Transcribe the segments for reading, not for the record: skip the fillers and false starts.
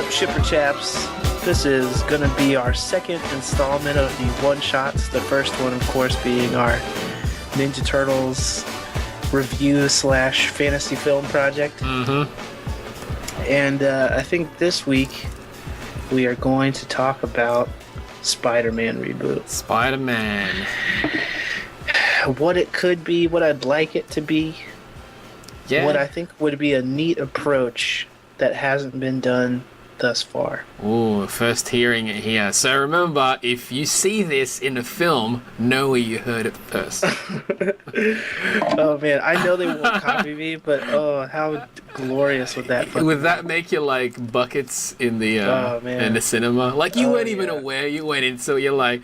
up, Shipper Chaps? This is going to be our second installment of the one-shots. The first one, of course, being our Ninja Turtles review / fantasy film project. And I think this week we are going to talk about Spider-Man reboot. Spider-Man. What it could be, what I'd like it to be. Yeah. What I think would be a neat approach that hasn't been done thus far. Ooh, first hearing it here. So remember, if you see this in a film, know where you heard it first. Oh man, I know they won't copy me, but oh, how glorious would that fucking Would that make you like buckets in the in the cinema? Like you weren't even aware, you went in, so you're like,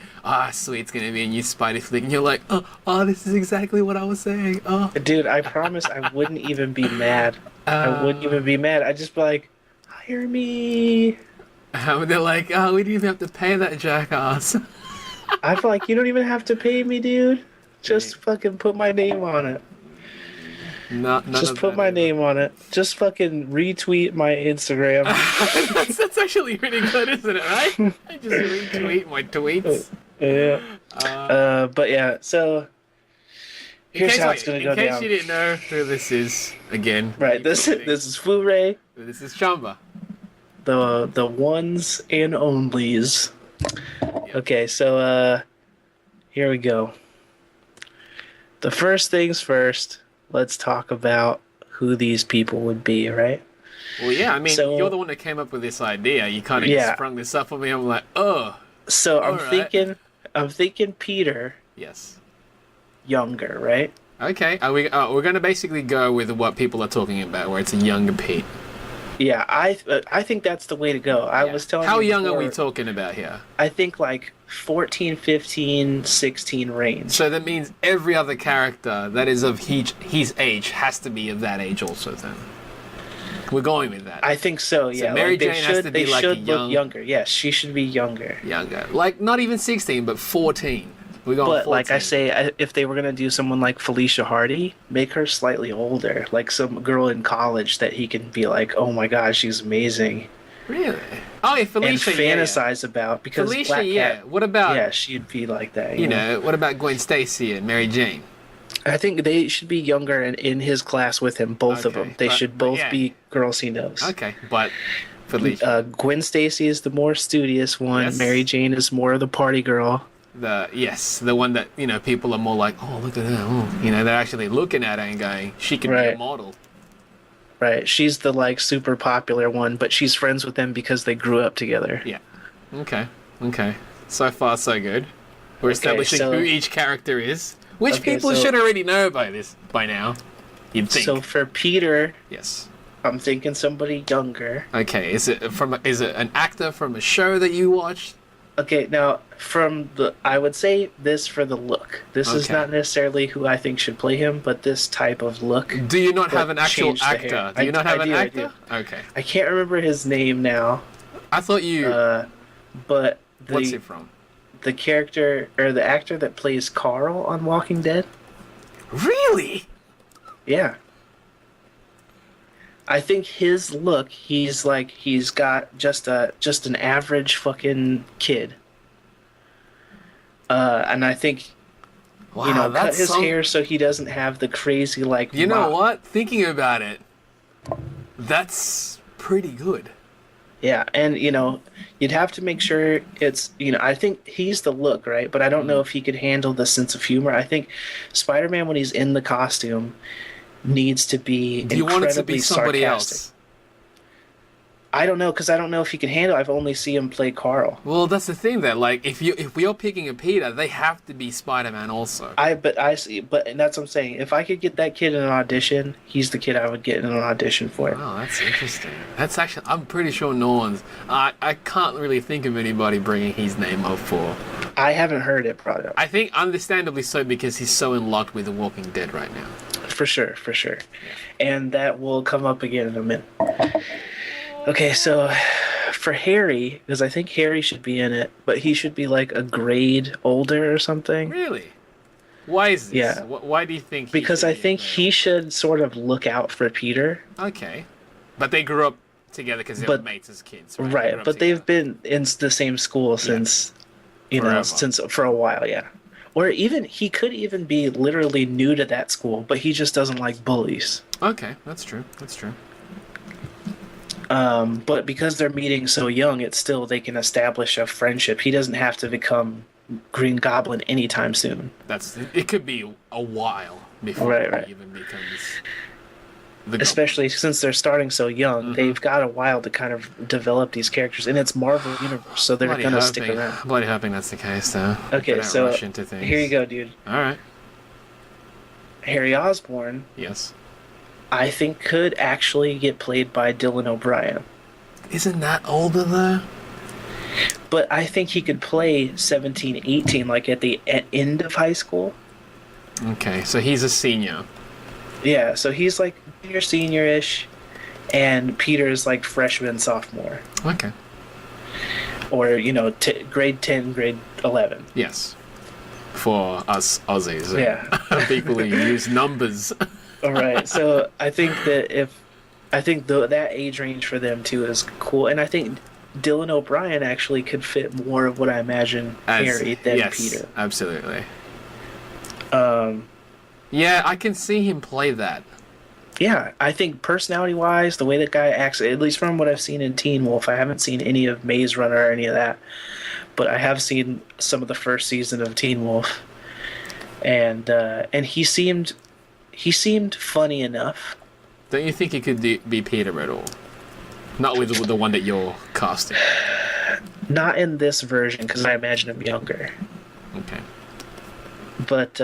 sweet, it's gonna be a new Spidey flick, and you're like, oh, this is exactly what I was saying. Oh, dude, I promise I wouldn't even be mad. I wouldn't even be mad. I'd just be like, hire me. They're like, we didn't even have to pay that jackass. I feel like you don't even have to pay me, dude. Just fucking put my name on it. Just put my name on it. Just fucking retweet my Instagram. that's actually pretty good, isn't it, right? I just retweet my tweets. Yeah. But yeah, so here's how it's gonna go down. In case you didn't know who this is, again. Right, this is Fu Ray. This is Chamba. The ones and onlys. Yep. Okay, so here we go. The first things first, let's talk about who these people would be, right? Well, yeah, I mean, you're the one that came up with this idea. You kind of sprung this up on me. I'm like, So I'm thinking Peter. Yes. Younger, right? Okay. We're going to basically go with what people are talking about, where it's a younger Pete. Yeah, I think that's the way to go. I was telling How you young before, are we talking about here? I think like 14, 15, 16 range. So that means every other character that is of his age has to be of that age also then. We're going with that. I think so, yeah. So Mary Jane has to be like a young... look younger. Yes, she should be younger. Younger. Like not even 16, but 14. We're going But 14. like I say, if they were going to do someone like Felicia Hardy, make her slightly older. Like some girl in college that he can be like, oh my gosh, she's amazing. Really? Oh, yeah, Felicia, and fantasize about. Because Felicia, Black Cat, what about... Yeah, she'd be like that. You know, what about Gwen Stacy and Mary Jane? I think they should be younger and in his class with him, both of them. They should both be girls he knows. Okay, but Felicia. Gwen Stacy is the more studious one. Yes. Mary Jane is more of the party girl. The one that, people are more like, oh, look at her. Oh. They're actually looking at her and going, she could be a model. Right. She's the, like, super popular one, but she's friends with them because they grew up together. Yeah. Okay. So far, so good. We're establishing who each character is, which people should already know by now, you'd think. So for Peter... Yes. I'm thinking somebody younger. Okay. Is it an actor from a show that you watched? Okay, now, I would say this for the look. This is not necessarily who I think should play him, but this type of look. Do you not have an actual actor? Do you not have an actor? Okay. I can't remember his name now. I thought you... but what's it from? The character, or the actor that plays Carl on Walking Dead. Really? Yeah. I think his look, he's got just an average fucking kid. And I think, cut his hair so he doesn't have the crazy, like... You know what? Thinking about it, that's pretty good. Yeah, and, you'd have to make sure it's, I think he's the look, right? But I don't know if he could handle the sense of humor. I think Spider-Man, when he's in the costume... needs to be incredibly sarcastic. Do you want it to be somebody else? I don't know, because I don't know if he can handle it. I've only seen him play Carl. Well, that's the thing, that like if we are picking a Peter, they have to be Spider-Man also. And that's what I'm saying. If I could get that kid in an audition, he's the kid I would get in an audition for. Oh, that's interesting. That's actually, I'm pretty sure no one's... I can't really think of anybody bringing his name up for. I haven't heard it brought up. I think understandably so, because he's so in love with The Walking Dead right now. For sure. Yeah. And that will come up again in a minute. Okay, so for Harry, because I think Harry should be in it, but he should be like a grade older or something. Really? Why is this? Yeah. Why do you think? Because I think he should sort of look out for Peter. Okay, but they grew up together because they were mates as kids, right? Right, but they've been in the same school since, since for a while, yeah. Or even he could even be literally new to that school, but he just doesn't like bullies. Okay, that's true. That's true. But because they're meeting so young, it's still they can establish a friendship. He doesn't have to become Green Goblin anytime soon. It could be a while before he even becomes especially since they're starting so young, they've got a while to kind of develop these characters, and it's Marvel Universe, so they're going to stick around. I'm bloody hoping that's the case, though. Okay, so here you go, dude. All right. Harry Osborn. Yes. I think could actually get played by Dylan O'Brien. Isn't that older, though? But I think he could play 17, 18, like at the end of high school. Okay, so he's a senior. Yeah, so he's like junior, senior-ish, and Peter's like freshman, sophomore. Okay. Or, grade 10, grade 11. Yes. For us Aussies. Yeah. People who use numbers. All right, so I think that that age range for them, too, is cool. And I think Dylan O'Brien actually could fit more of what I imagine Harry than Peter. Absolutely. Yeah, I can see him play that. Yeah, I think personality-wise, the way that guy acts, at least from what I've seen in Teen Wolf, I haven't seen any of Maze Runner or any of that, but I have seen some of the first season of Teen Wolf, and he seemed funny enough. Don't you think he could be Peter at all? Not with the one that you're casting. Not in this version, because I imagine him younger. Okay. But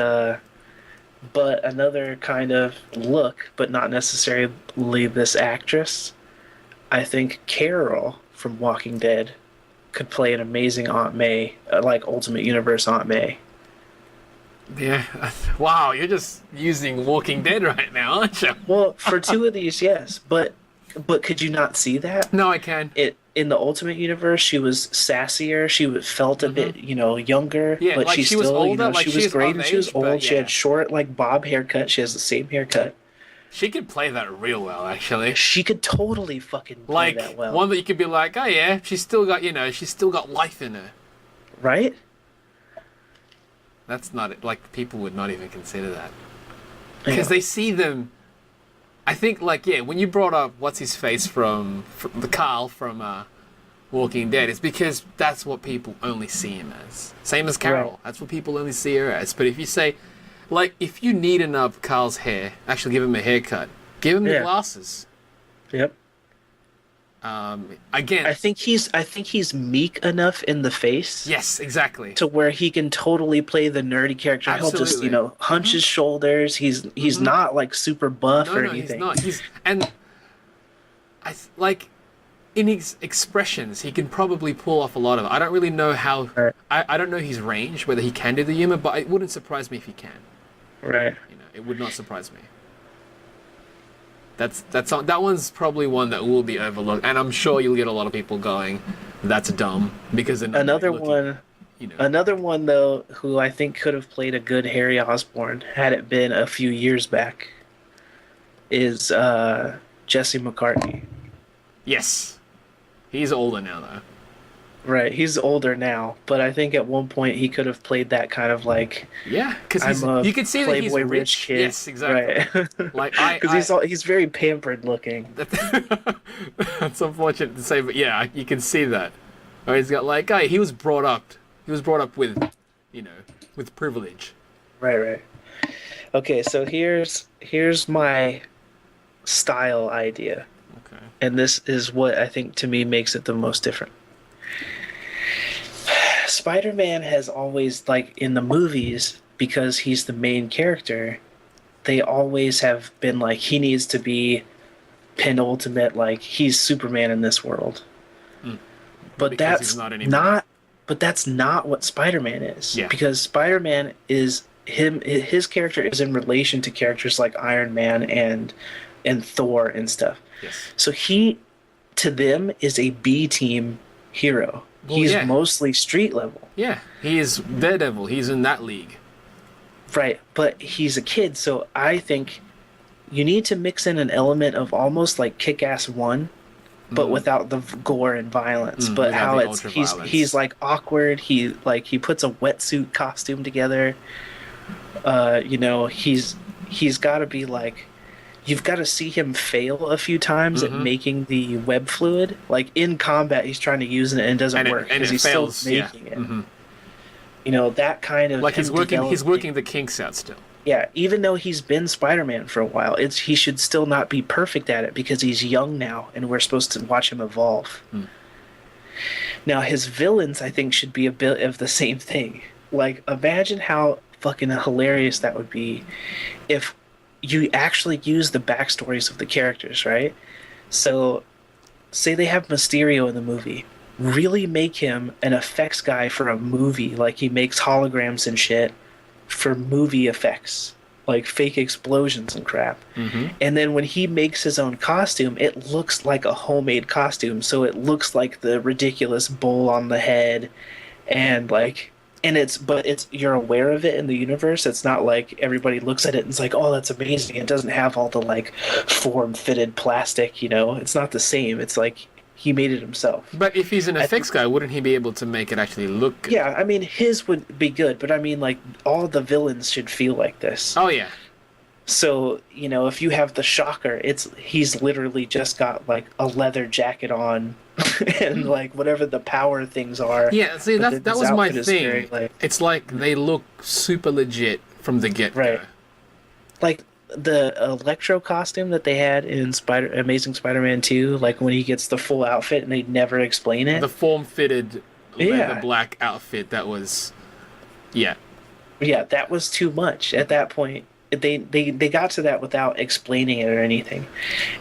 another kind of look, but not necessarily this actress. I think Carol from Walking Dead could play an amazing Aunt May, like Ultimate Universe Aunt May. Yeah. Wow, you're just using Walking Dead right now, aren't you? Well, for two of these, yes. But could you not see that? No, I can. In the Ultimate Universe, she was sassier. She felt a bit, younger. Yeah, but like she was still, older. she was great and she was old. Yeah. She had short, like bob haircut. She has the same haircut. She could play that real well, actually. She could totally fucking play that well. One that you could be like, oh yeah, she's still got life in her. Right? That's not it. Like, people would not even consider that. Because they see them... I think, when you brought up what's-his-face from the Carl from Walking Dead, it's because that's what people only see him as. Same as Carol. Right. That's what people only see her as. But if you say... if you neaten up Carl's hair, actually give him a haircut, give him the glasses. Yep. Again, I think he's meek enough in the face. Yes, exactly. To where he can totally play the nerdy character. Absolutely. He'll just, hunch his shoulders. He's not like super buff or anything. No, he's not. In his expressions, he can probably pull off a lot of it. I don't really know how. Right. I don't know his range, whether he can do the humor, but it wouldn't surprise me if he can. Right. It would not surprise me. That one's probably one that will be overlooked, and I'm sure you'll get a lot of people going, "That's dumb," because another one though, who I think could have played a good Harry Osborn had it been a few years back, is Jesse McCartney. Yes, he's older now though. Right, he's older now, but I think at one point he could have played that kind of because you can see that he's a rich kid. Yes, exactly. Right. Because he's very pampered looking. That's unfortunate to say, but yeah, you can see that. Or he's got he was brought up with, with privilege. Right. Okay, so here's my style idea. Okay. And this is what I think to me makes it the most different. Spider-Man has always, in the movies, because he's the main character, they always have been he needs to be penultimate, he's Superman in this world. But that's not what Spider-Man is. Yeah. Because Spider-Man is his character is in relation to characters like Iron Man and Thor and stuff. Yes. So he, to them, is a B-team hero. Well, he's mostly street level. Yeah, he is Daredevil. He's in that league. Right, but he's a kid, so I think you need to mix in an element of almost like Kick-Ass 1, but without the gore and violence. But without how the it's ultra-violence. he's like awkward. He puts a wetsuit costume together. He's got to be like, you've got to see him fail a few times at making the web fluid. Like in combat, he's trying to use it and it doesn't work because he's fails, still making it. That kind of like he's working the kinks out still. Yeah, even though he's been Spider-Man for a while, he should still not be perfect at it because he's young now, and we're supposed to watch him evolve. Now, his villains, I think, should be a bit of the same thing. Like, imagine how fucking hilarious that would be if you actually use the backstories of the characters, right? So, say they have Mysterio in the movie. Really make him an effects guy for a movie, like he makes holograms and shit for movie effects, like fake explosions and crap. And then when he makes his own costume, it looks like a homemade costume, so it looks like the ridiculous bowl on the head, and you're aware of it in the universe. It's not like everybody looks at it and it's like, oh, that's amazing. It doesn't have all the like form-fitted plastic, it's not the same. It's like he made it himself. But if he's an effects guy, wouldn't he be able to make it actually look good? Yeah, I mean, his would be good, but I mean, like, all the villains should feel like this. Oh, yeah. So, if you have the Shocker, he's literally just got, like, a leather jacket on and, like, whatever the power things are. Yeah, see, that was my thing. It's like they look super legit from the get-go. Right. Like, the Electro costume that they had in Amazing Spider-Man 2, like when he gets the full outfit and they never explain it. The form-fitted leather black outfit, that was... Yeah. Yeah, that was too much at that point. They got to that without explaining it or anything.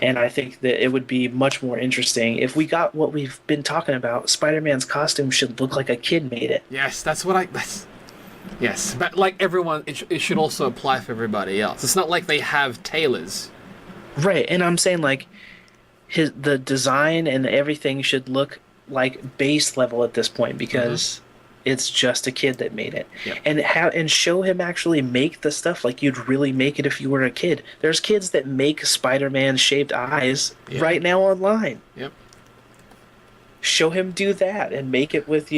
And I think that it would be much more interesting if we got what we've been talking about. Spider-Man's costume should look like a kid made it. Yes, yes, but like everyone, it should also apply for everybody else. It's not like they have tailors. Right, and I'm saying like the design and everything should look like base level at this point because it's just a kid that made it. Yep. And show him actually make the stuff like you'd really make it if you were a kid. There's kids that make Spider-Man shaped eyes right now online. Yep. Show him do that and make it with,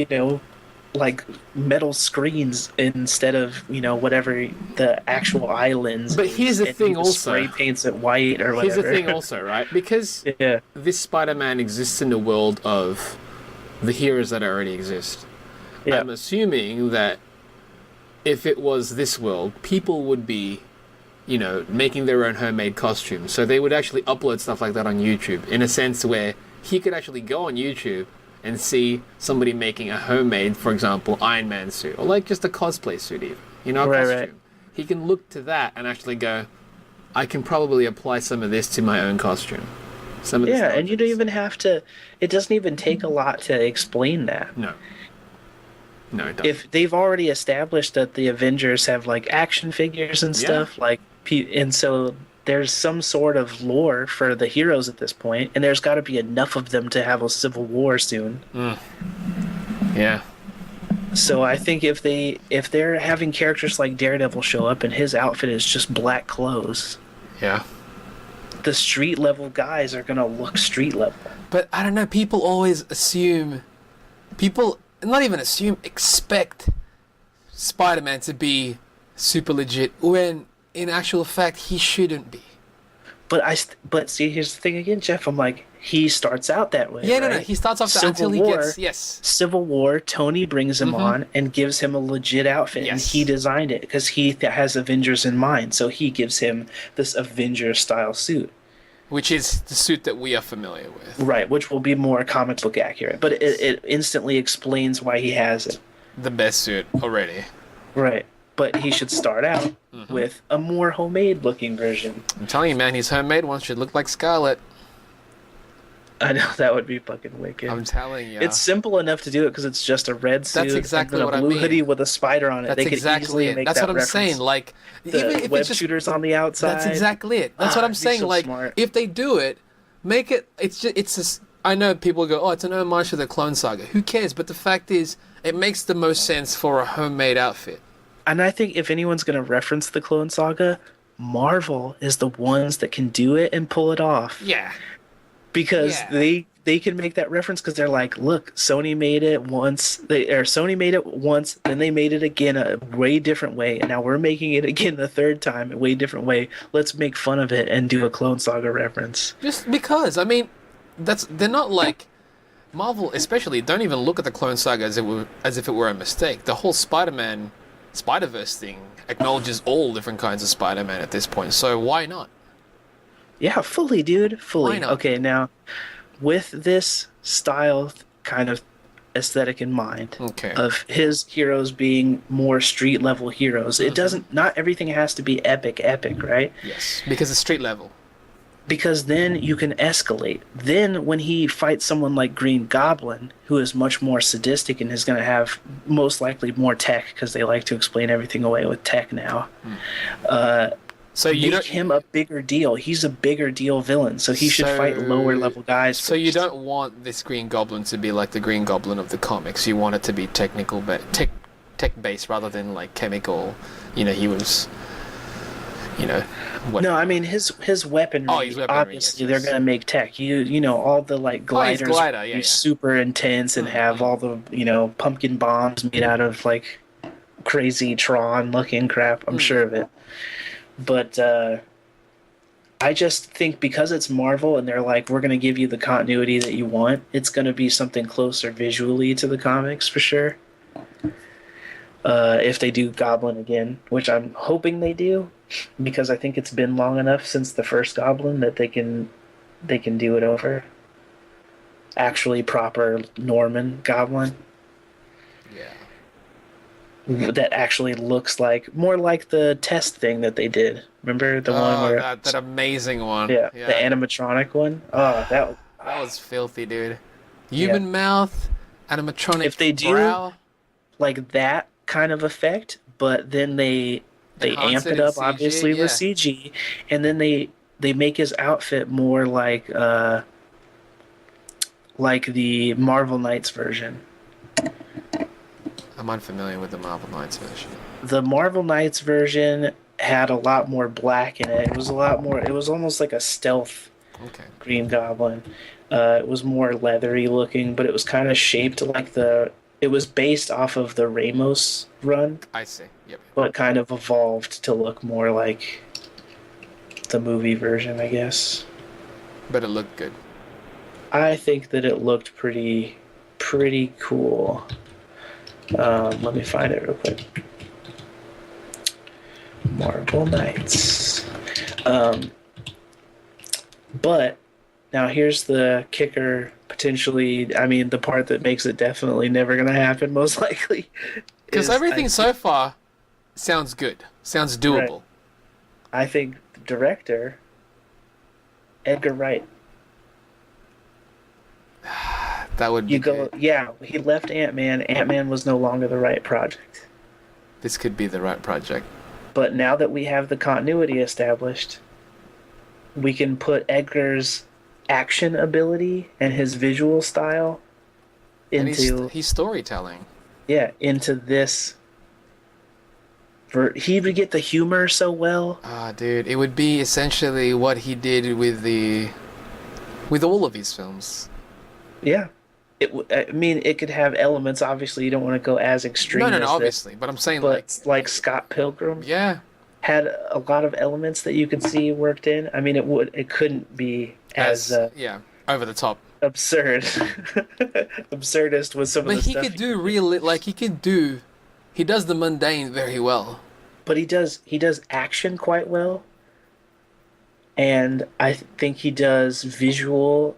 like metal screens instead of whatever the actual eye lens. But here's the thing also. Spray paints it white or whatever. Here's the thing also, right? Because this Spider-Man exists in the world of the heroes that already exist. Yeah. I'm assuming that if it was this world, people would be, making their own homemade costumes. So they would actually upload stuff like that on YouTube in a sense where he could actually go on YouTube and see somebody making a homemade, for example, Iron Man suit, or like just a cosplay suit even, a costume. Right. He can look to that and actually go, I can probably apply some of this to my own costume. And you don't even have to, it doesn't even take a lot to explain that. No, it doesn't. If they've already established that the Avengers have like action figures and stuff, and so there's some sort of lore for the heroes at this point, and there's got to be enough of them to have a civil war soon. Yeah. So I think if they're having characters like Daredevil show up and his outfit is just black clothes, the street level guys are gonna look street level. But I don't know. People always expect Spider-Man to be super legit when in actual fact he shouldn't be. But see, here's the thing again, Jeff. I'm like, he starts out that way. Yeah, right? no. He starts off that until he gets Civil War. Tony brings him on and gives him a legit outfit, and he designed it because he has Avengers in mind. So he gives him this Avengers style suit, which is the suit that we are familiar with. Right, which will be more comic book accurate, but it instantly explains why he has it. The best suit already. Right. But he should start out with a more homemade looking version. I'm telling you, man, his homemade one should look like Scarlet. I know, that would be fucking wicked. I'm telling you. It's simple enough to do it because it's just a red suit. That's exactly and what a blue hoodie with a spider on it. That's exactly it. That's what I'm saying. Like, even if web shooters on the outside. That's exactly it. That's what I'm saying. So like, smart. if they do it, make it. It's just. I know people go, oh, it's an homage to the Clone Saga. Who cares? But the fact is, it makes the most sense for a homemade outfit. And I think if anyone's going to reference the Clone Saga, Marvel is the ones that can do it and pull it off. Yeah. Because they can make that reference because they're like, look, Sony made it once. Sony made it once, then they made it again a way different way, and now we're making it again the third time a way different way. Let's make fun of it and do a Clone Saga reference. Just because, I mean, they're not like Marvel, especially. Don't even look at the Clone Saga as if it were a mistake. The whole Spider-Man, Spider-Verse thing acknowledges all different kinds of Spider-Man at this point. So why not? Yeah, fully, dude, fully. Why not? Okay, now with this style kind of aesthetic in mind, Okay. of his heroes being more street level heroes, it doesn't. Not everything has to be epic, right? Yes, because it's street level. Because then you can escalate. Then when he fights someone like Green Goblin, who is much more sadistic and is going to have most likely more tech, because they like to explain everything away with tech now. So you Make don't him a bigger deal. He's a bigger deal villain, so he should fight lower level guys. So you first. don't want this Green Goblin to be like the Green Goblin of the comics. You want it to be technical, but tech based rather than like chemical. You know, he was. You know. What? No, I mean his weaponry. Oh, his weaponry, Obviously, yes, they're yes. gonna make tech. You know all the like gliders. his glider, yeah, be yeah. super intense and have all the pumpkin bombs made out of like crazy Tron looking crap. I'm sure of it. But I just think because it's Marvel and they're like, we're gonna give you the continuity that you want, it's gonna be something closer visually to the comics for sure. If they do Goblin again, which I'm hoping they do, because I think it's been long enough since the first Goblin that they can do it over. Actually, proper Norman Goblin Yeah. that actually looks more like the test thing that they did. Remember the one where that amazing one. the animatronic one? Oh, that was filthy, dude. Human mouth, animatronic if they do brow. like that kind of effect, but then they Enhance amp it in up CG, obviously with CG, and then they make his outfit more like the Marvel Knights version. I'm unfamiliar with the Marvel Knights version. The Marvel Knights version had a lot more black in it. It was a lot more. It was almost like a stealth Green Goblin. It was more leathery looking, but it was kind of shaped like it was based off of the Ramos run. I see. Yep. But kind of evolved to look more like the movie version, I guess. But it looked good. I think that it looked pretty cool. Let me find it real quick. Marvel Knights. But now here's the kicker. Potentially, I mean, the part that makes it definitely never going to happen, most likely. Because everything so far sounds good. Sounds doable. Right. I think the director, Edgar Wright. That would be good. Yeah, he left Ant-Man. Ant-Man was no longer the right project. This could be the right project. But now that we have the continuity established, we can put Edgar's action ability and his visual style into he's storytelling. Yeah, into this. He would get the humor so well. Dude, it would be essentially what he did with all of his films. Yeah. I mean, it could have elements. Obviously, you don't want to go as extreme. No, as obviously. this, But I'm saying like Scott Pilgrim. Yeah. Had a lot of elements that you could see worked in. I mean, it couldn't be as over the top, absurd, absurdist with some of the stuff. But he could do he does the mundane very well. But he does action quite well, and I think he does visual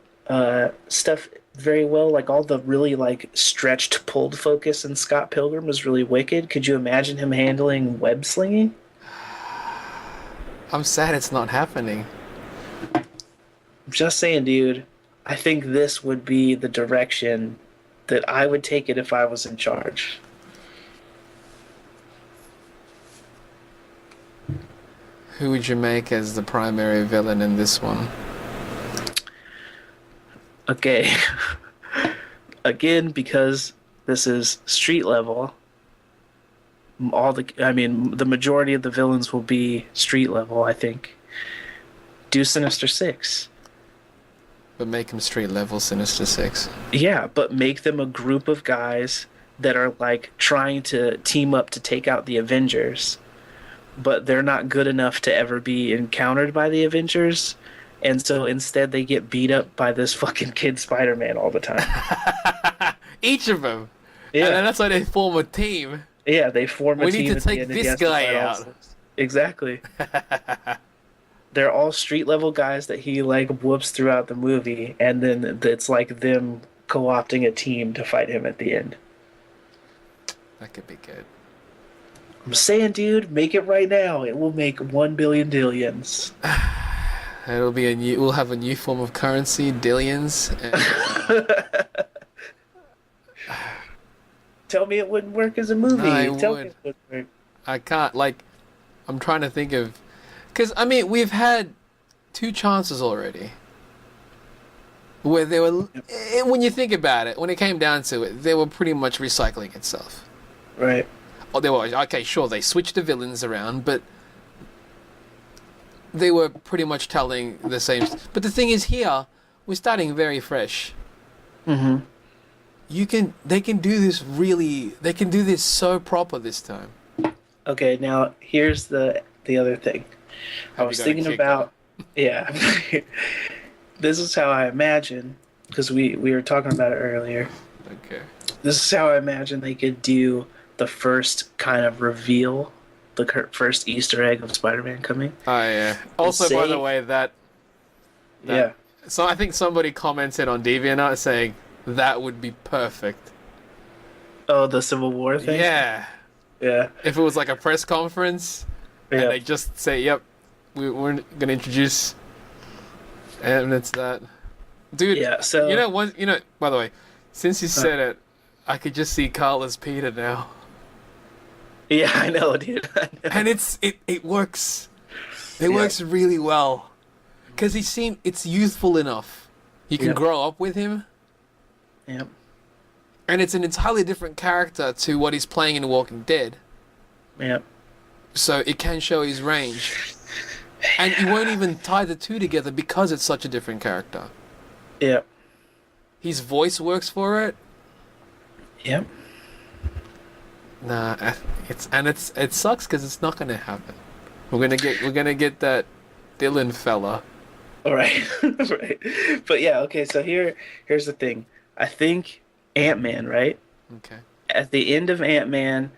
stuff very well. Like all the really like stretched, pulled focus in Scott Pilgrim was really wicked. Could you imagine him handling web slinging? I'm sad it's not happening. I'm just saying, dude. I think this would be the direction that I would take it if I was in charge. Who would you make as the primary villain in this one? Okay. Again, because this is street level, the majority of the villains will be street level, I think. Do Sinister Six. But make him street level Sinister Six. Yeah, but make them a group of guys that are like trying to team up to take out the Avengers, but they're not good enough to ever be encountered by the Avengers. And so instead they get beat up by this fucking kid Spider-Man all the time. Each of them. Yeah. And then that's why they form a team. Yeah, they form a We team. need to at the take end this against the guy Fight out. All-Stars. Exactly. They're all street level guys that he like whoops throughout the movie, and then it's like them co-opting a team to fight him at the end. That could be good. I'm saying, dude, make it right now. It will make 1 billion dillions. It'll be we'll have a new form of currency, dillions. And, Tell me it wouldn't work as a movie. No, Tell me it wouldn't work. I can't, like, I'm trying to think of, because, I mean, we've had 2 chances already. Where they were, when you think about it, when it came down to it, they were pretty much recycling itself. Right. Oh, they were, okay, sure, they switched the villains around, but they were pretty much telling the same. But the thing is, here, we're starting very fresh. Mm-hmm. They can do this really, they can do this so proper this time. Okay, now here's the other thing. I Have was you got a thinking kick about, yeah. This is how I imagine, because we were talking about it earlier. Okay. This is how I imagine they could do the first kind of reveal, the first Easter egg of Spider-Man coming. Oh, yeah. Also, by the way, that Yeah. So I think somebody commented on DeviantArt saying that would be perfect. Oh, the Civil War thing? Yeah. Yeah. If it was like a press conference, Yeah. and they just say, "Yep, we're going to introduce," and it's that. Dude, Yeah, so by the way, since you said it, I could just see Carl as Peter now. Yeah, I know, dude. I know. And it works. It works really well. Because it's youthful enough. You can grow up with him. Yep. And it's an entirely different character to what he's playing in Walking Dead. Yep. So it can show his range. And you won't even tie the two together because it's such a different character. Yep. His voice works for it. Yep. Nah, it sucks because it's not gonna happen. We're gonna get that Dylan fella. All right. Right. But yeah, okay, so here's the thing. I think Ant-Man, right? Okay. At the end of Ant-Man,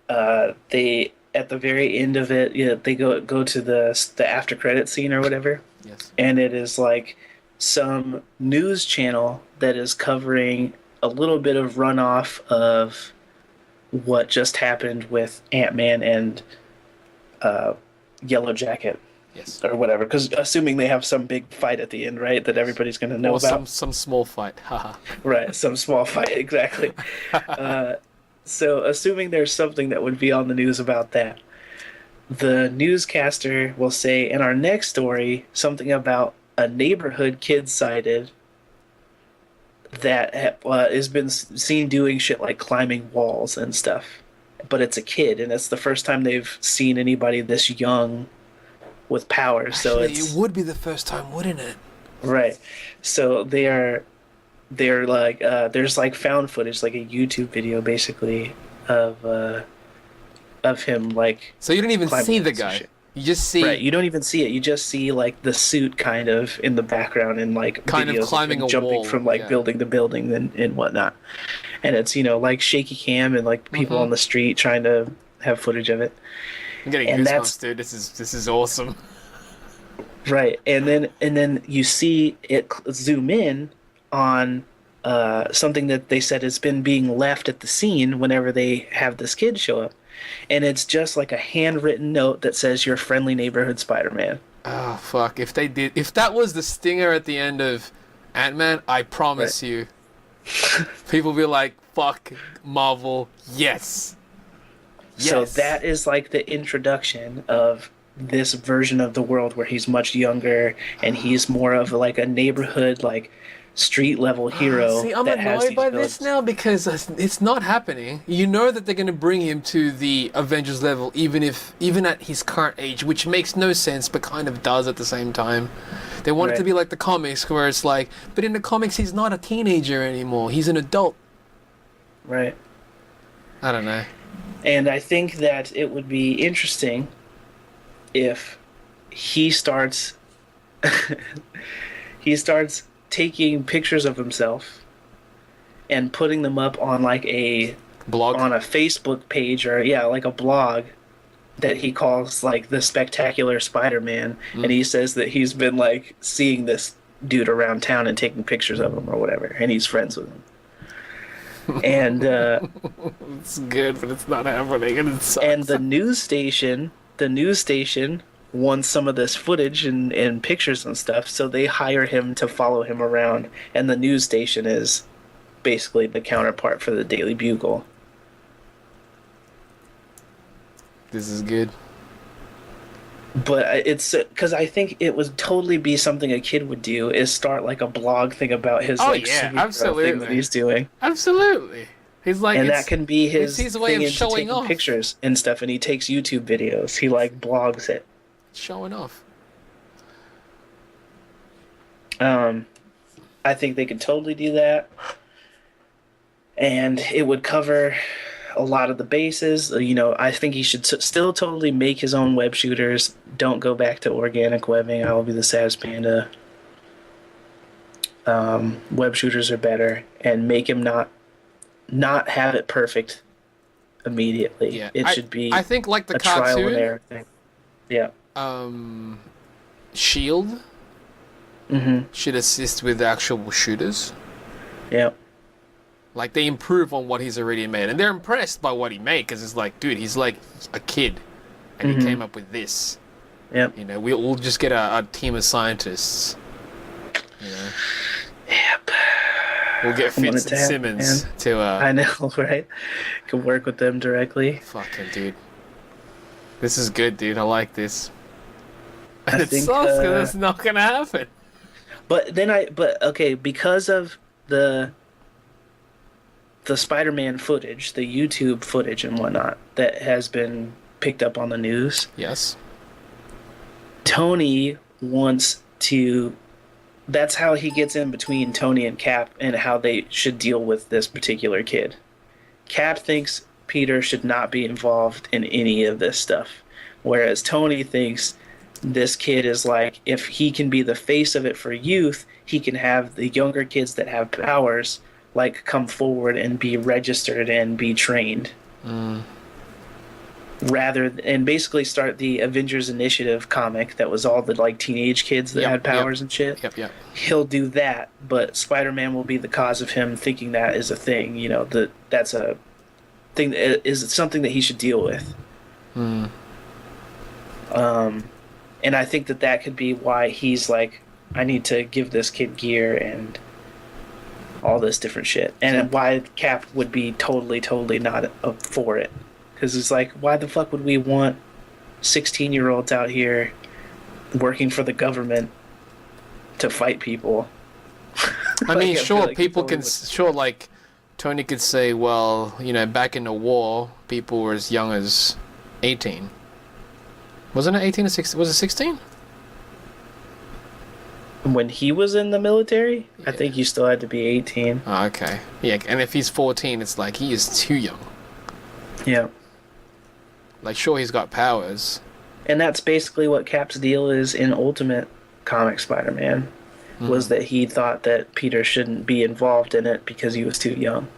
they at the very end of it, they go to the after credit scene or whatever. Yes. And it is like some news channel that is covering a little bit of runoff of what just happened with Ant-Man and Yellow Jacket. Yes. Or whatever, because assuming they have some big fight at the end, right, that everybody's going to know Or about. some small fight. Haha. Right, some small fight, exactly. So assuming there's something that would be on the news about that, the newscaster will say in our next story something about a neighborhood kid sighted that has been seen doing shit like climbing walls and stuff. But it's a kid, and it's the first time they've seen anybody this young with power. So Actually, it would be the first time, wouldn't it? Right. So they're like there's like found footage, like a YouTube video basically of him like. So you don't even climbing see the walls and guy. shit. You just see Right, you don't even see it. You just see like the suit kind of in the background and like Kind of videos climbing him a jumping wall, from like yeah. building to building and whatnot. And it's like shaky cam and like people on the street trying to have footage of it. I'm getting and goosebumps, dude. This is awesome. Right, and then you see it zoom in on something that they said has been being left at the scene whenever they have this kid show up, and it's just like a handwritten note that says "Your friendly neighborhood Spider-Man." Oh fuck! If that was the stinger at the end of Ant-Man, I promise you, people be like, "Fuck Marvel, yes." So Yes. that is like the introduction of this version of the world where he's much younger and he's more of like a neighborhood like street level hero See, I'm that has annoyed these by villains. this now because it's not happening. You know that they're going to bring him to the Avengers level, even at his current age, which makes no sense, but kind of does at the same time. They want it to Right. be like the comics, where it's like, but in the comics, he's not a teenager anymore. He's an adult. Right. I don't know. And I think that it would be interesting if he starts he starts taking pictures of himself and putting them up on like Blog. on a Facebook page or like a blog that he calls like the Spectacular Spider-Man, and he says that he's been like seeing this dude around town and taking pictures of him or whatever, and he's friends with him. And It's good, but it's not happening, and it sucks. and the news station wants some of this footage and pictures and stuff, so they hire him to follow him around, and the news station is basically the counterpart for the Daily Bugle. This is good. But it's because I think it would totally be something a kid would do, is start like a blog thing about his Oh, like yeah, superhero absolutely. thing that he's doing, Absolutely. He's like, and it's- that can be his it's his way thing of into showing taking off. pictures and stuff. And he takes YouTube videos. He like blogs it. showing off. I think they could totally do that, and it would cover a lot of the bases. I think he should still totally make his own web shooters. Don't go back to organic webbing. I will be the saddest panda. Web shooters are better, and make him not have it perfect immediately. Yeah, It should be I think like the a trial and cartoon, error thing. Yeah. Shield Mm-hmm. should assist with actual shooters. Yeah. Like they improve on what he's already made, and they're impressed by what he made because it's like, dude, he's like a kid, and he came up with this. Yep. You know, we'll just get a team of scientists. You know, Yep. we'll get I want Fitz it to and happen, Simmons man. to I know, right? Can work with them directly. fucking dude. This is good, dude. I like this. And I it think, sucks because it's not gonna happen. But okay, because of the Spider-Man footage, the YouTube footage and whatnot that has been picked up on the news, Yes. Tony wants to. That's how he gets in between Tony and Cap and how they should deal with this particular kid. Cap thinks Peter should not be involved in any of this stuff, whereas Tony thinks this kid is like, if he can be the face of it for youth, he can have the younger kids that have powers like come forward and be registered and be trained. And basically start the Avengers Initiative comic that was all the like teenage kids that Yep, had powers and shit. Yep. He'll do that, but Spider-Man will be the cause of him thinking that is a thing, that's a thing that is something that he should deal with. And I think that could be why he's like, I need to give this kid gear and all this different shit. And why Cap would be totally not up for it. Because it's like, why the fuck would we want 16-year-olds out here working for the government to fight people? I mean, Like, I sure, feel like people totally can, would. sure, like, Tony could say, well, back in the war, people were as young as 18. Wasn't it 18 or 16? Was it 16? When he was in the military, I think you still had to be 18. Oh, okay. Yeah, and if he's 14, it's like he is too young. Yeah. Like, sure, he's got powers. And that's basically what Cap's deal is in Ultimate Comic Spider-Man, was that he thought that Peter shouldn't be involved in it because he was too young.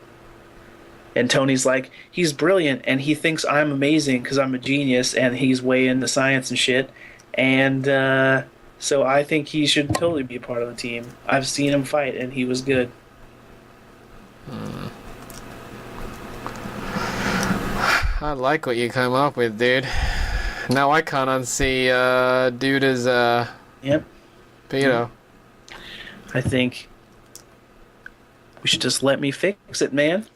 And Tony's like, he's brilliant, and he thinks I'm amazing because I'm a genius, and he's way into science and shit. And so I think he should totally be a part of the team. I've seen him fight, and he was good. I like what you come up with, dude. Now I can't unsee dude as Yep. Peter. I think we should just let me fix it, man.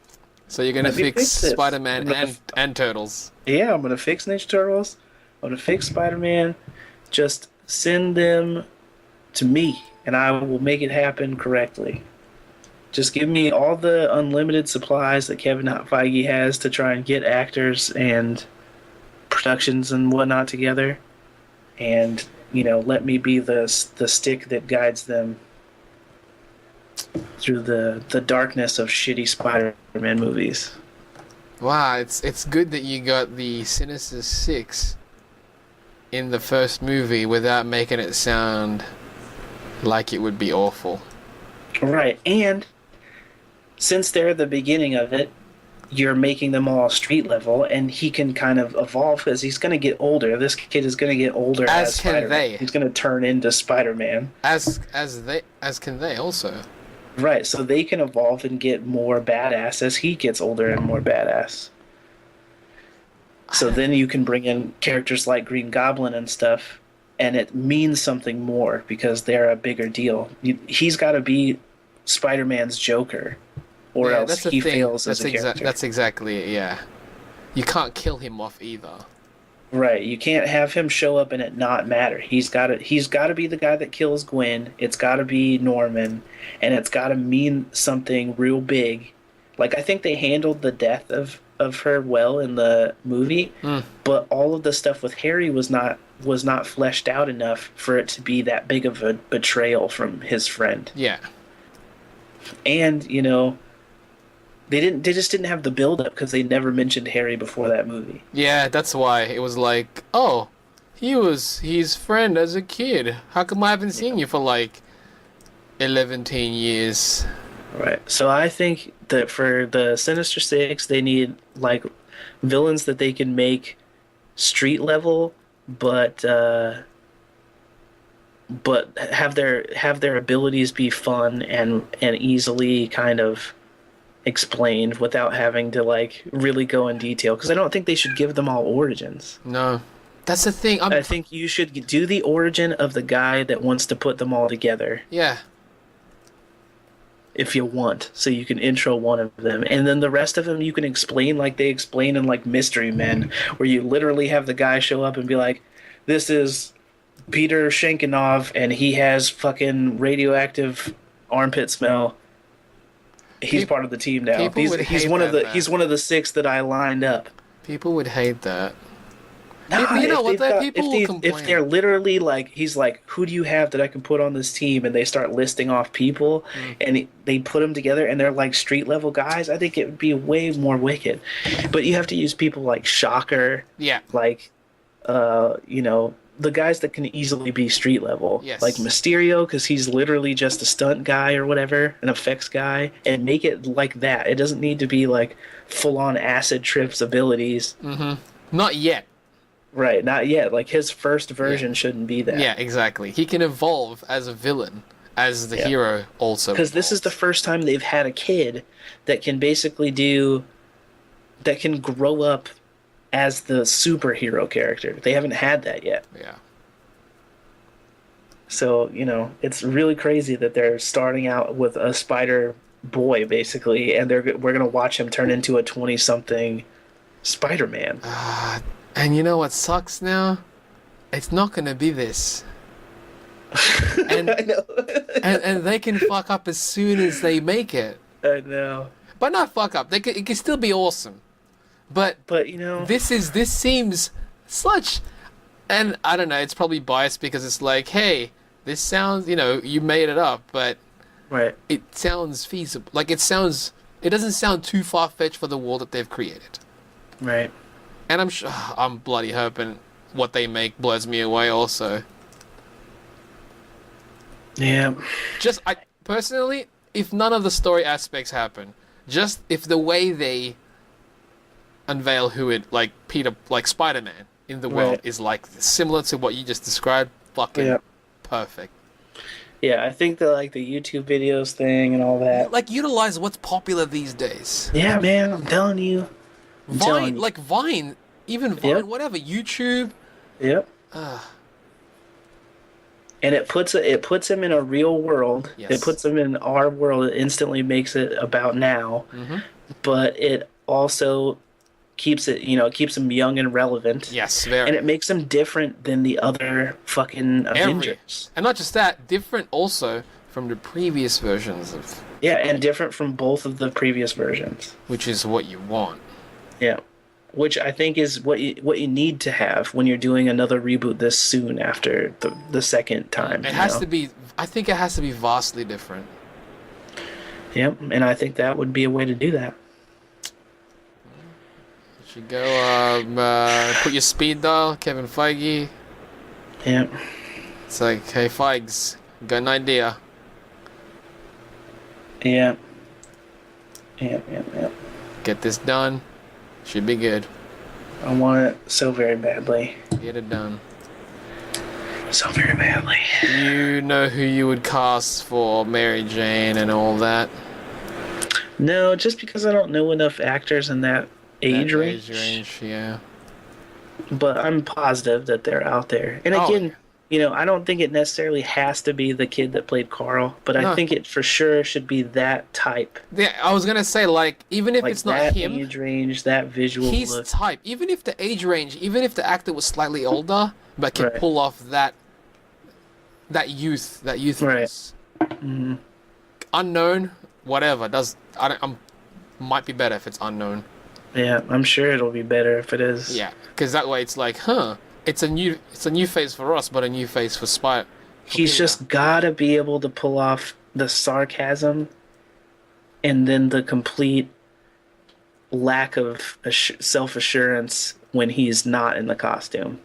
So you're gonna Let me fix fix this. Spider-Man I'm gonna and Turtles. Yeah, I'm gonna fix Ninja Turtles. I'm gonna fix Spider-Man. Just send them to me, and I will make it happen correctly. Just give me all the unlimited supplies that Kevin Feige has to try and get actors and productions and whatnot together, and let me be the stick that guides them through the darkness of shitty Spider-Man movies. Wow, it's good that you got the Sinister Six in the first movie without making it sound like it would be awful. Right, and since they're the beginning of it, you're making them all street level, and he can kind of evolve because he's going to get older. This kid is going to get older as Spider-Man. They. He's going to turn into Spider-Man. As can they also. Right, so they can evolve and get more badass as he gets older and more badass. So then you can bring in characters like Green Goblin and stuff, and it means something more because they're a bigger deal. He's got to be Spider-Man's Joker, or else he fails as a character. That's exactly it, yeah. You can't kill him off either. Right, you can't have him show up and it not matter. He's got to be the guy that kills Gwen. It's got to be Norman, and it's got to mean something real big. Like, I think they handled the death of her well in the movie, but all of the stuff with Harry was not fleshed out enough for it to be that big of a betrayal from his friend. Yeah. And, they just didn't have the build up because they never mentioned Harry before that movie. Yeah, that's why it was like, oh, he was his friend as a kid. How come I haven't seen you for like 11 years? Right. So I think that for the Sinister Six, they need like villains that they can make street level, but have their abilities be fun and easily kind of explained without having to like really go in detail, because I don't think they should give them all origins. No, that's the thing. I think you should do the origin of the guy that wants to put them all together. Yeah. If you want, so you can intro one of them, and then the rest of them you can explain like they explain in like Mystery Men, where you literally have the guy show up and be like, "This is Peter Shankinov, and he has fucking radioactive armpit smell. He's part of the team now. He's one of the six that I lined up." People would hate that. No, you know what? People will complain. If they're literally like, he's like, "Who do you have that I can put on this team?" and they start listing off people, and they put them together, and they're like street level guys, I think it would be way more wicked. But you have to use people like Shocker, like, the guys that can easily be street level, like Mysterio, because he's literally just a stunt guy or whatever, an effects guy, and make it like that. It doesn't need to be like full on acid trips abilities. Not yet. Right, not yet. Like, his first version shouldn't be that. Yeah, exactly. He can evolve as a villain, as the hero also. Because this is the first time they've had a kid that can basically that can grow up as the superhero character. They haven't had that yet. Yeah. So, it's really crazy that they're starting out with a Spider boy, basically, and we're going to watch him turn into a 20-something Spider-Man. And you know what sucks now? It's not going to be this. And, I know. and they can fuck up as soon as they make it. I know. But not fuck up. It can still be awesome. But this seems such, and I don't know, it's probably biased because it's like, hey, this sounds, you made it up, but it sounds feasible. Like, it doesn't sound too far-fetched for the world that they've created. Right. And I'm bloody hoping what they make blows me away also. Yeah. I personally, if none of the story aspects happen, just if the way they unveil like Peter, like Spider-Man in the world is like similar to what you just described, fucking perfect. Yeah, I think the YouTube videos thing and all that. Like, utilize what's popular these days. Yeah, man, I'm telling you. Vine, even Vine, whatever, YouTube. Yep. And it puts him in a real world. Yes. It puts him in our world. It instantly makes it about now. But it also keeps it, it keeps him young and relevant. Yes, very. And it makes him different than the other fucking Avengers. And not just that, different also from the previous versions of. Yeah, and different from both of the previous versions. Which is what you want. Yeah. Which I think is what you need to have when you're doing another reboot this soon after the second time. It has to be. I think it has to be vastly different. Yep, and I think that would be a way to do that. You should go put your speed dial, Kevin Feige. Yep. It's like, hey Feigs, got an idea. Yeah. Yep. Get this done. Should be good. I want it so very badly. Get it done. So very badly. Do you know who you would cast for Mary Jane and all that? No, just because I don't know enough actors in that age range. Yeah. But I'm positive that they're out there. And again, I don't think it necessarily has to be the kid that played Carl, but I think it for sure should be that type. Yeah, I was gonna say, like, even if it's not him, that age range, that visual he's look. type. Even if the age range, even if the actor was slightly older, but can pull off that youth, that youthness. Right. Mm-hmm. Unknown, whatever. Might be better if it's unknown. Yeah, I'm sure it'll be better if it is. Yeah, because that way it's like, it's a new face for us, but a new face for Spider. He's just gotta be able to pull off the sarcasm, and then the complete lack of self-assurance when he's not in the costume.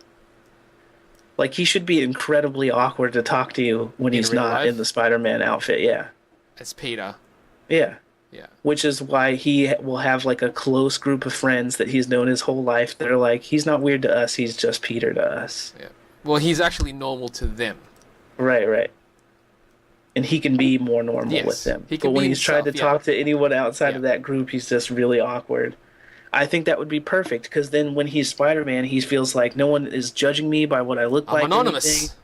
Like, he should be incredibly awkward to talk to you when he's not in the Spider-Man outfit. Yeah. It's Peter. Yeah. Yeah. Which is why he will have like a close group of friends that he's known his whole life. They're like, he's not weird to us. He's just Peter to us. Yeah. Well, he's actually normal to them. Right. And he can be more normal with them. But when he's trying to talk to anyone outside of that group, he's just really awkward. I think that would be perfect, because then when he's Spider-Man, he feels like no one is judging me by what I look like. I'm anonymous.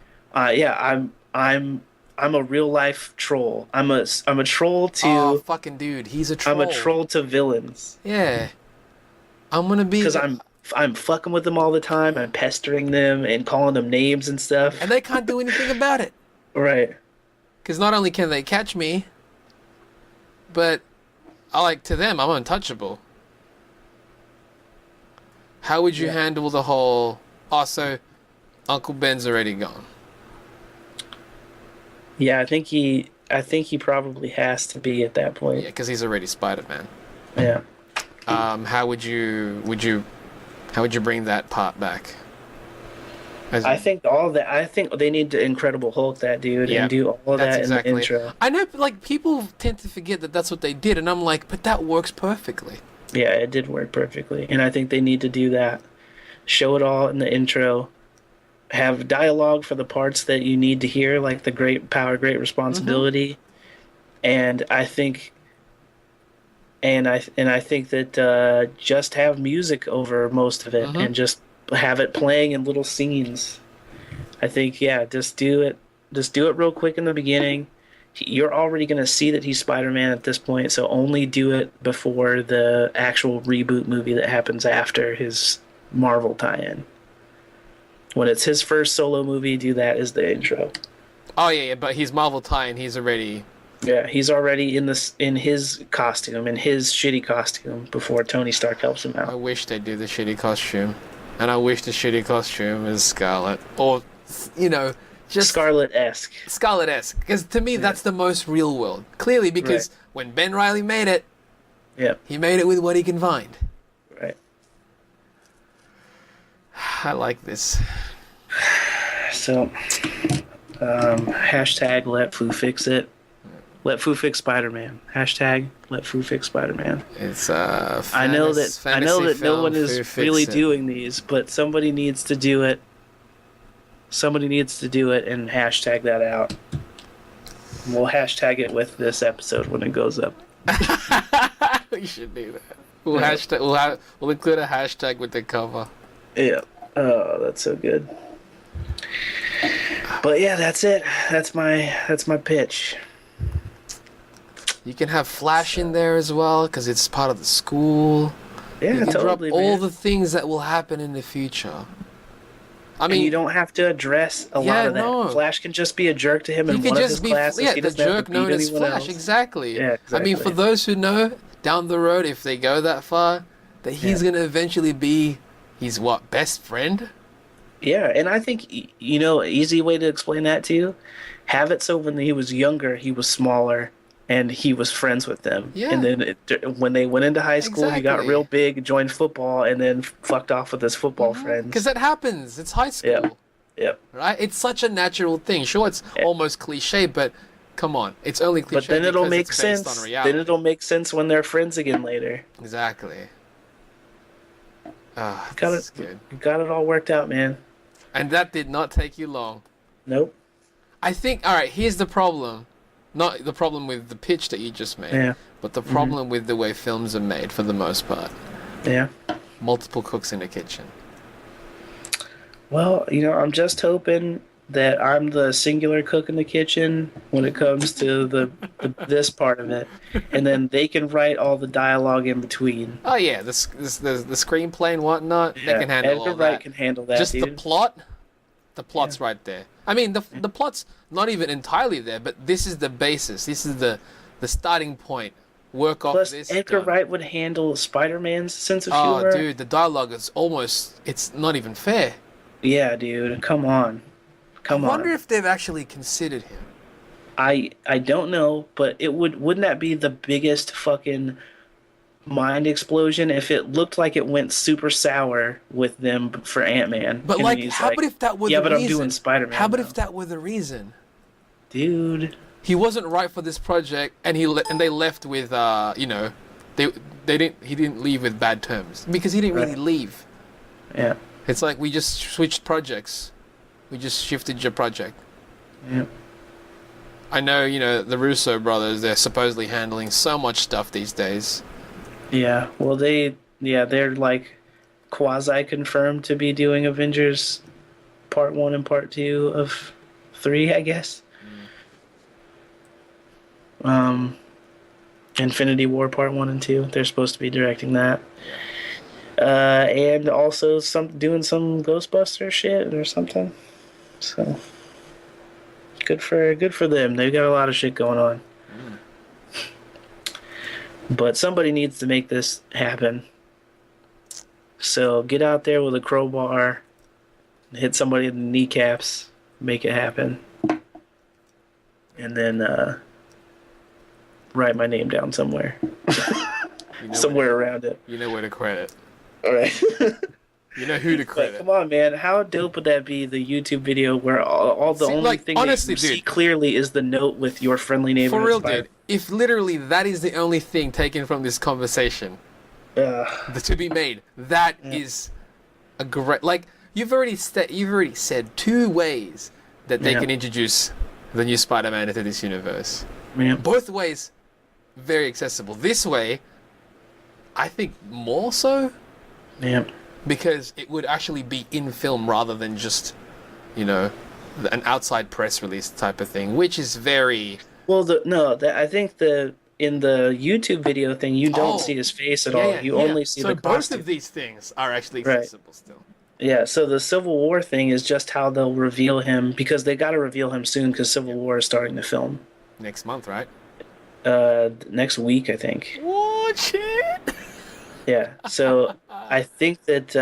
I'm a real life troll. I'm a troll to. Oh, fucking dude, he's a troll. I'm a troll to villains. Yeah. I'm gonna be. Because I'm fucking with them all the time. I'm pestering them and calling them names and stuff. And they can't do anything about it. Right. Because not only can they catch me, but to them, I'm untouchable. How would you handle the whole, so Uncle Ben's already gone? Yeah, I think he probably has to be at that point. Yeah, because he's already Spider-Man. Yeah. How would you bring that part back? I think they need to Incredible Hulk that dude and do all of that in the intro. I know, people tend to forget that that's what they did, and I'm like, but that works perfectly. Yeah, it did work perfectly, and I think they need to do that. Show it all in the intro. Have dialogue for the parts that you need to hear, like the great power, great responsibility. Mm-hmm. And I think that just have music over most of it, and just have it playing in little scenes. I think just do it real quick in the beginning. You're already going to see that he's Spider-Man at this point, so only do it before the actual reboot movie that happens after his Marvel tie-in. When it's his first solo movie, do that as the intro. Oh yeah, but he's Marvel tie-in. He's already. Yeah, he's already in his costume, in his shitty costume, before Tony Stark helps him out. I wish they'd do the shitty costume, and I wish the shitty costume is Scarlet, or just Scarlet-esque. Scarlet-esque, because to me that's the most real world. Clearly, because when Ben Reilly made it, he made it with what he can find. Right. I like this. So, hashtag let Foo fix it. Let Foo fix Spider-Man. Hashtag let Foo fix Spider-Man. It's I know that no one is really doing these, but somebody needs to do it. Somebody needs to do it and hashtag that out. We'll hashtag it with this episode when it goes up. We should do that. We'll include a hashtag with the cover. Yeah. Oh, that's so good. But yeah, that's it. That's my pitch. You can have Flash in there as well, because it's part of the school. Yeah, You can drop totally, all man. the things that will happen in the future. I And you mean, don't have to address a lot yeah, of that. no. Flash can just be a jerk to him He in could one of his just be, classes. yeah, He the doesn't have to jerk beat known as anyone Flash. else. Exactly. Yeah, I mean, for exactly. those who know, down the road, if they go that far, that he's Yeah. gonna eventually be his what, best friend? Yeah, and I think an easy way to explain that to you, have it so when he was younger, he was smaller and he was friends with them. And Yeah, then when they went into high school, he got real exactly. big, joined football, and then fucked off with his football Because friends. that happens. It's high Yep, school, yep. right? It's such a natural thing. Sure, it's Yeah. almost cliche, but come on, it's only But cliche then it'll because make it's based on sense. Then reality. it'll make sense when they're friends again later. Exactly. Ah, Got this it, is good. got it all worked out, man. And that did not take you long. Nope. I think, all right, here's the problem. Not the problem with the pitch that you just made, Yeah. but the problem with the way films are made for the most part. Yeah. Multiple cooks in the kitchen. Well, I'm just hoping that I'm the singular cook in the kitchen when it comes to this part of it, and then they can write all the dialogue in between. Oh yeah, the screenplay and whatnot, they Yeah, can handle Edgar all Wright that. can handle that, Just dude. the plot's right there. I mean, the plot's not even entirely there, but this is the basis. This is the starting point. Work off Plus, this. Edgar Done. Wright would handle Spider-Man's sense of Oh, humor. dude, the dialogue is almost. It's not even fair. Yeah, dude. Come on. Come I wonder on. if they've actually considered him. I don't know, but wouldn't that be the biggest fucking mind explosion if it looked like it went super sour with them for Ant-Man? But And like, he's how about if that were yeah, the but reason? I'm doing Spider-Man How about now. if that were the reason? Dude. He wasn't right for this project, and they left with they didn't he didn't leave with bad terms because he didn't really Right. leave. Yeah. It's like we just switched projects, we just shifted your project. Yeah. I know the Russo brothers. They're supposedly handling so much stuff these days. Yeah. Well, they're like quasi confirmed to be doing Avengers Part 1 and Part 2 of 3, I guess. Infinity War Part 1 and 2. They're supposed to be directing that. And also doing some Ghostbuster shit or something. So good for them. They've got a lot of shit going on. But somebody needs to make this happen. So get out there with a crowbar, hit somebody in the kneecaps, make it happen. And then write my name down somewhere. Somewhere around it. You know where to credit. All right. You know who to But credit. come on, man. How dope would that be, the YouTube video where all the See, only like, thing honestly, that you see dude. clearly is the note with your friendly neighbor? For real, dude. If literally that is the only thing taken from this conversation to be made, that is a great. Like you've already said 2 ways that they Yeah. can introduce the new Spider-Man into this universe. Yeah. Both ways, very accessible. This way, I think more so Yeah. because it would actually be in film rather than just, an outside press release type of thing, which is very. Well, I think in the YouTube video thing, you don't Oh. see his face at all. You only see so the both costume. of these things are actually Right. accessible still. Yeah, so the Civil War thing is just how they'll reveal him, because they got to reveal him soon because Civil War is starting to film. Next month, right? Next week, I think. What shit? Yeah, so I think that.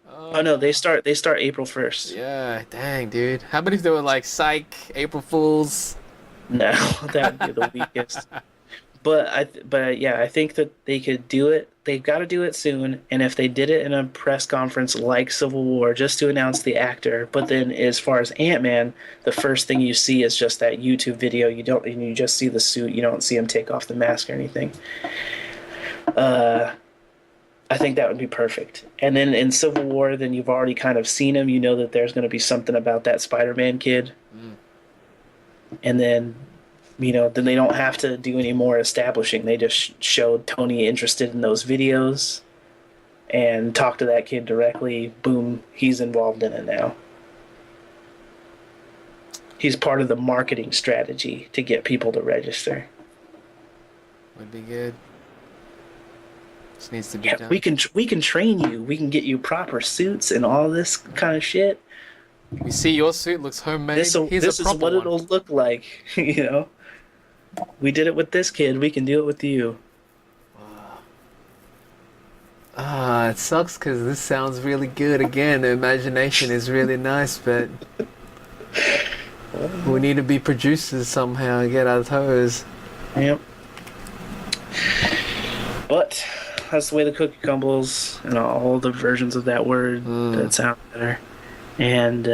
Oh no, they start April 1st. Yeah, dang, dude. How about if they were like, psych, April Fools? No, that would be the weakest. But I think that they could do it. They've got to do it soon. And if they did it in a press conference like Civil War, just to announce the actor, but then as far as Ant-Man, the first thing you see is just that YouTube video. You just see the suit. You don't see him take off the mask or anything. I think that would be perfect. And then in Civil War, then you've already kind of seen him. You know that there's going to be something about that Spider-Man kid. And then then they don't have to do any more establishing. They just showed Tony interested in those videos and talk to that kid directly. Boom, he's involved in it now. He's part of the marketing strategy to get people to register. Would be good. This needs to be Yeah, done. we can train you. We can get you proper suits and all this kind of shit. We see your suit looks homemade. This Here's this a is proper what one. it'll look like. You know, we did it with this kid. We can do it with you. Ah, it sucks because this sounds really good. Again, the imagination is really nice, but we need to be producers somehow and get our toes. Yep. But that's the way the cookie crumbles, and all the versions of that word that sound better, and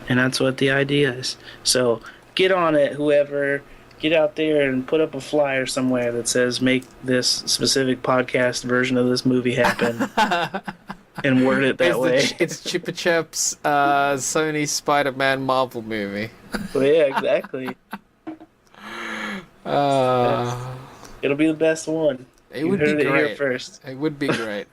that's what the idea is. So get on it, whoever. Get out there and put up a flyer somewhere that says "Make this specific podcast version of this movie happen," and word it that way. It's Chipper Chap's Sony Spider-Man Marvel movie. Well, yeah, exactly. It'll be the best one. It You would be heard it here great. first. It would be great.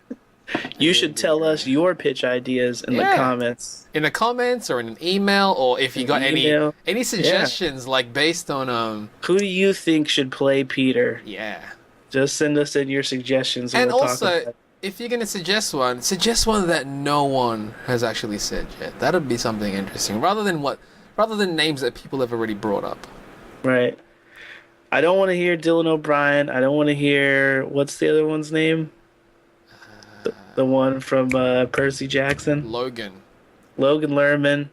You should tell us your pitch ideas in the comments. In the comments or in an email, or if you got email. any suggestions, like based on Who do you think should play Peter? yeah. Just send us in your suggestions. And we'll talk also, about it. if you're gonna suggest one that no one has actually said yet. That'd be something interesting, rather than names that people have already brought up. Right. I don't want to hear Dylan O'Brien. I don't want to hear what's the other one's name? The one from Percy Jackson. Logan. Logan Lerman.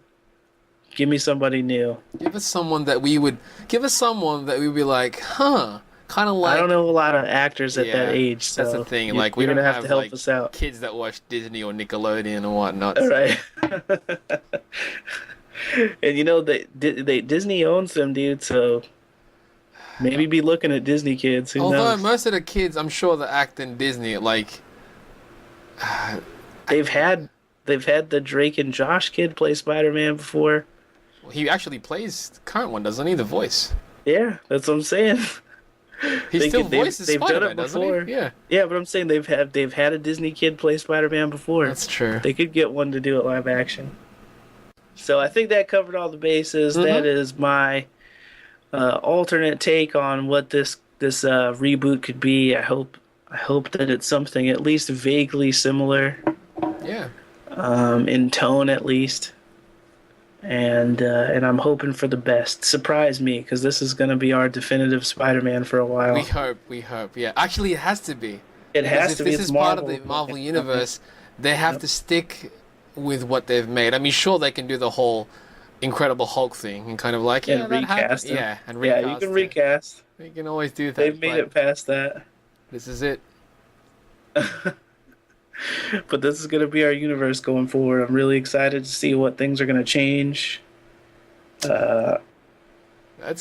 Give me somebody new. Give us someone that we would be like, huh? Kind of like. I don't know a lot of actors at that age. So that's the thing. Like, we you're don't gonna have to help like us out. kids that watch Disney or Nickelodeon or whatnot. All right. And you know they Disney owns them, dude. So maybe be looking at Disney kids. Who Although knows? most of the kids, I'm sure, that act in Disney, like They've had the Drake and Josh kid play Spider-Man before. he actually plays the current one, doesn't he? The voice. Yeah, that's what I'm saying. He still voices they've done Spider-Man, it doesn't before. he? Yeah. Yeah, but I'm saying they've had a Disney kid play Spider-Man before. That's true. They could get one to do it live action. So I think that covered all the bases. Mm-hmm. That is my alternate take on what this reboot could be. I hope that it's something at least vaguely similar. Yeah. In tone at least, and I'm hoping for the best. Surprise me, because this is going to be our definitive Spider-Man for a while. We hope. Yeah. Actually, it has to be. It has If to be. this It's is part of the Marvel universe, they have to stick with what they've made. I mean, sure, they can do the whole Incredible Hulk thing and kind of like And recast it. Yeah, and recast. Yeah, you can recast. You can always do that. They've made it past that. This is it. But this is going to be our universe going forward. I'm really excited to see what things are going to change. That's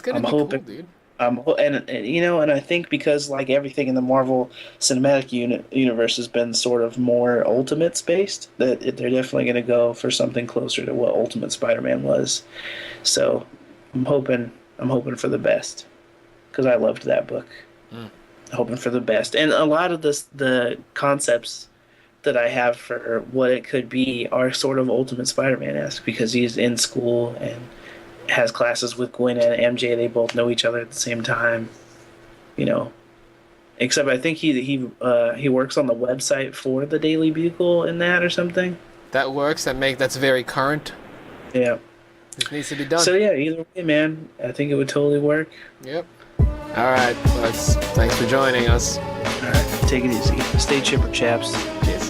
gonna be hoping- cool, dude. And I think because like everything in the Marvel Cinematic Universe has been sort of more Ultimates based, that they're definitely going to go for something closer to what Ultimate Spider-Man was. So I'm hoping for the best, because I loved that book. Hoping for the best, and a lot of the concepts that I have for what it could be are sort of Ultimate Spider-Man-esque, because he's in school and has classes with Gwen and MJ. They both know each other at the same time, you know. Except I think he works on the website for the Daily Bugle in that or something. That works. That's very current. Yeah. This needs to be done. So yeah, either way, man, I think it would totally work. Yep. All right, folks. Thanks for joining us. All right, take it easy. Stay chipper, chaps. Cheers.